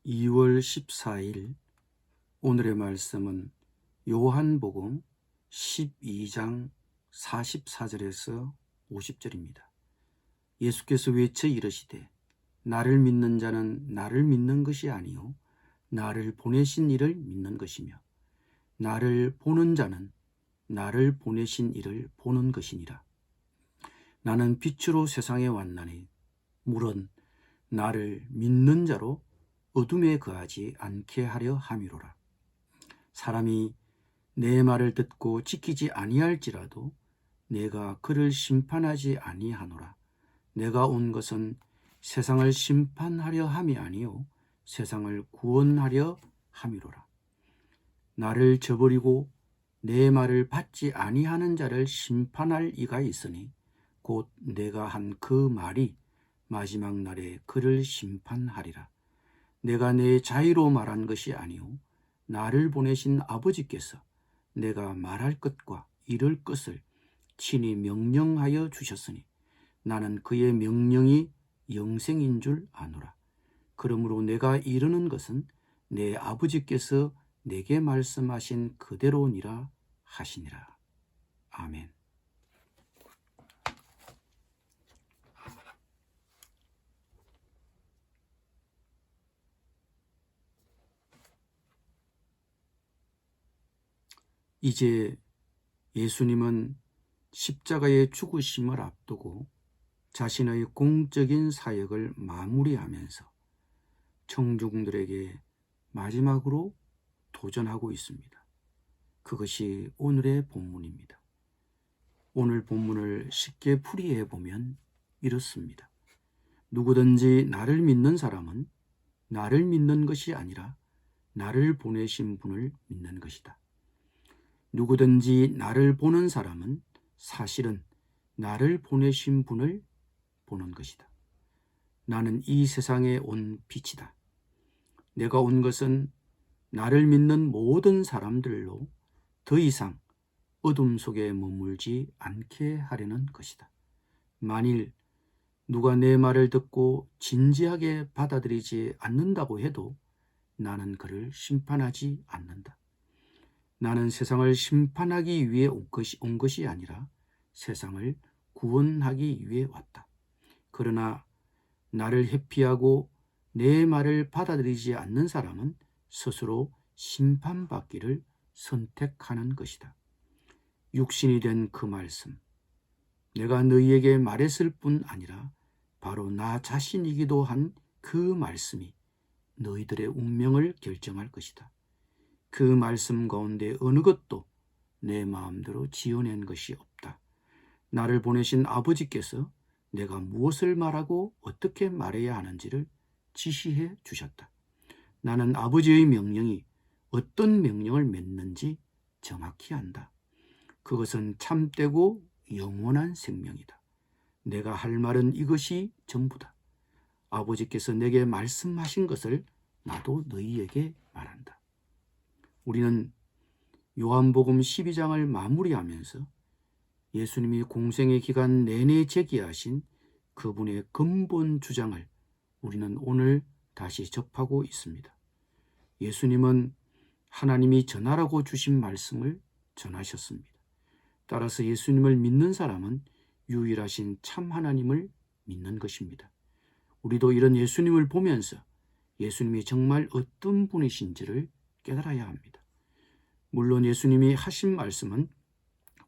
2월 14일 오늘의 말씀은 요한복음 12장 44절에서 50절입니다. 예수께서 외쳐 이르시되 나를 믿는 자는 나를 믿는 것이 아니요 나를 보내신 이를 믿는 것이며 나를 보는 자는 나를 보내신 이를 보는 것이니라. 나는 빛으로 세상에 왔나니 물은 나를 믿는 자로 어둠에 거하지 않게 하려 함이로라. 사람이 내 말을 듣고 지키지 아니할지라도 내가 그를 심판하지 아니하노라. 내가 온 것은 세상을 심판하려 함이 아니요 세상을 구원하려 함이로라. 나를 저버리고 내 말을 받지 아니하는 자를 심판할 이가 있으니 곧 내가 한 그 말이 마지막 날에 그를 심판하리라. 내가 내 자의로 말한 것이 아니요 나를 보내신 아버지께서 내가 말할 것과 이룰 것을 친히 명령하여 주셨으니 나는 그의 명령이 영생인 줄 아노라. 그러므로 내가 이르는 것은 내 아버지께서 내게 말씀하신 그대로니라 하시니라. 아멘. 이제 예수님은 십자가의 죽으심을 앞두고 자신의 공적인 사역을 마무리하면서 청중들에게 마지막으로 도전하고 있습니다. 그것이 오늘의 본문입니다. 오늘 본문을 쉽게 풀이해 보면 이렇습니다. 누구든지 나를 믿는 사람은 나를 믿는 것이 아니라 나를 보내신 분을 믿는 것이다. 누구든지 나를 보는 사람은 사실은 나를 보내신 분을 보는 것이다. 나는 이 세상에 온 빛이다. 내가 온 것은 나를 믿는 모든 사람들로 더 이상 어둠 속에 머물지 않게 하려는 것이다. 만일 누가 내 말을 듣고 진지하게 받아들이지 않는다고 해도 나는 그를 심판하지 않는다. 나는 세상을 심판하기 위해 온 것이 아니라 세상을 구원하기 위해 왔다. 그러나 나를 회피하고 내 말을 받아들이지 않는 사람은 스스로 심판받기를 선택하는 것이다. 육신이 된 그 말씀, 내가 너희에게 말했을 뿐 아니라 바로 나 자신이기도 한 그 말씀이 너희들의 운명을 결정할 것이다. 그 말씀 가운데 어느 것도 내 마음대로 지어낸 것이 없다. 나를 보내신 아버지께서 내가 무엇을 말하고 어떻게 말해야 하는지를 지시해 주셨다. 나는 아버지의 명령이 어떤 명령을 맺는지 정확히 안다. 그것은 참되고 영원한 생명이다. 내가 할 말은 이것이 전부다. 아버지께서 내게 말씀하신 것을 나도 너희에게 말한다. 우리는 요한복음 12장을 마무리하면서 예수님이 공생의 기간 내내 제기하신 그분의 근본 주장을 우리는 오늘 다시 접하고 있습니다. 예수님은 하나님이 전하라고 주신 말씀을 전하셨습니다. 따라서 예수님을 믿는 사람은 유일하신 참 하나님을 믿는 것입니다. 우리도 이런 예수님을 보면서 예수님이 정말 어떤 분이신지를 깨달아야 합니다. 물론 예수님이 하신 말씀은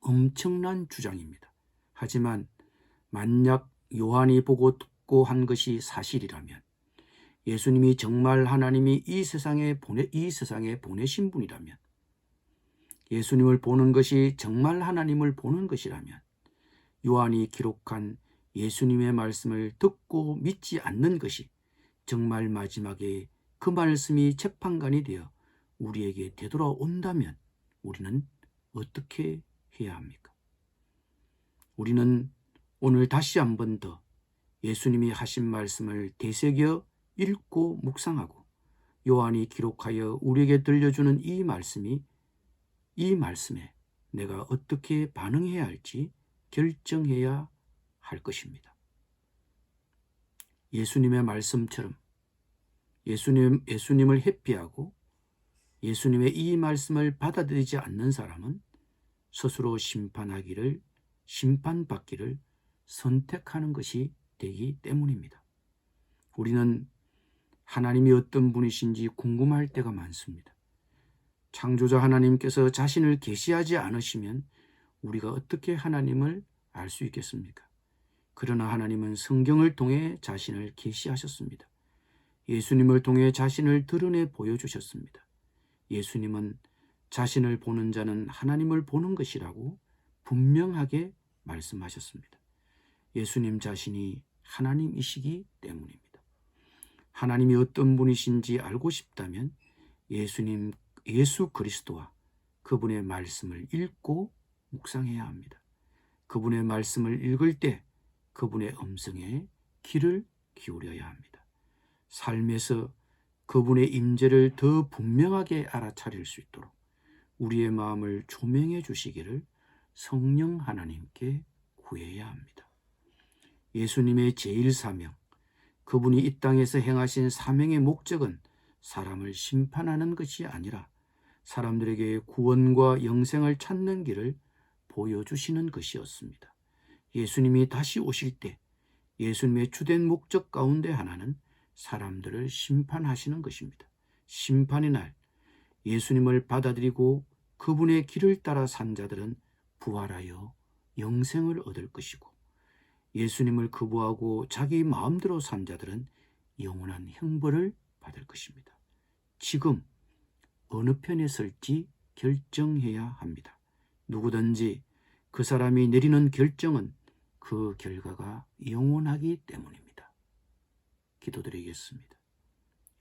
엄청난 주장입니다. 하지만 만약 요한이 보고 듣고 한 것이 사실이라면, 예수님이 정말 하나님이 이 세상에 보내신 분이라면, 예수님을 보는 것이 정말 하나님을 보는 것이라면, 요한이 기록한 예수님의 말씀을 듣고 믿지 않는 것이 정말 마지막에 그 말씀이 재판관이 되어 우리에게 되돌아온다면 우리는 어떻게 해야 합니까? 우리는 오늘 다시 한 번 더 예수님이 하신 말씀을 되새겨 읽고 묵상하고 요한이 기록하여 우리에게 들려주는 이 말씀에 내가 어떻게 반응해야 할지 결정해야 할 것입니다. 예수님의 말씀처럼 예수님을 회피하고 예수님의 이 말씀을 받아들이지 않는 사람은 스스로 심판받기를 선택하는 것이 되기 때문입니다. 우리는 하나님이 어떤 분이신지 궁금할 때가 많습니다. 창조자 하나님께서 자신을 계시하지 않으시면 우리가 어떻게 하나님을 알 수 있겠습니까? 그러나 하나님은 성경을 통해 자신을 계시하셨습니다. 예수님을 통해 자신을 드러내 보여주셨습니다. 예수님은 자신을 보는 자는 하나님을 보는 것이라고 분명하게 말씀하셨습니다. 예수님 자신이 하나님이시기 때문입니다. 하나님이 어떤 분이신지 알고 싶다면 예수 그리스도와 그분의 말씀을 읽고 묵상해야 합니다. 그분의 말씀을 읽을 때 그분의 음성에 귀를 기울여야 합니다. 삶에서 그분의 임재를 더 분명하게 알아차릴 수 있도록 우리의 마음을 조명해 주시기를 성령 하나님께 구해야 합니다. 예수님의 제1사명, 그분이 이 땅에서 행하신 사명의 목적은 사람을 심판하는 것이 아니라 사람들에게 구원과 영생을 찾는 길을 보여주시는 것이었습니다. 예수님이 다시 오실 때 예수님의 주된 목적 가운데 하나는 사람들을 심판하시는 것입니다. 심판의 날 예수님을 받아들이고 그분의 길을 따라 산 자들은 부활하여 영생을 얻을 것이고 예수님을 거부하고 자기 마음대로 산 자들은 영원한 형벌을 받을 것입니다. 지금 어느 편에 설지 결정해야 합니다. 누구든지 그 사람이 내리는 결정은 그 결과가 영원하기 때문입니다. 기도드리겠습니다.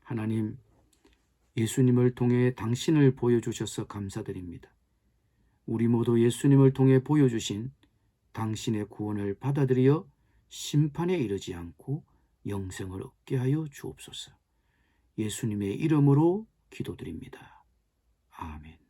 하나님, 예수님을 통해 당신을 보여주셔서 감사드립니다. 우리 모두 예수님을 통해 보여주신 당신의 구원을 받아들여 심판에 이르지 않고 영생을 얻게 하여 주옵소서. 예수님의 이름으로 기도드립니다. 아멘.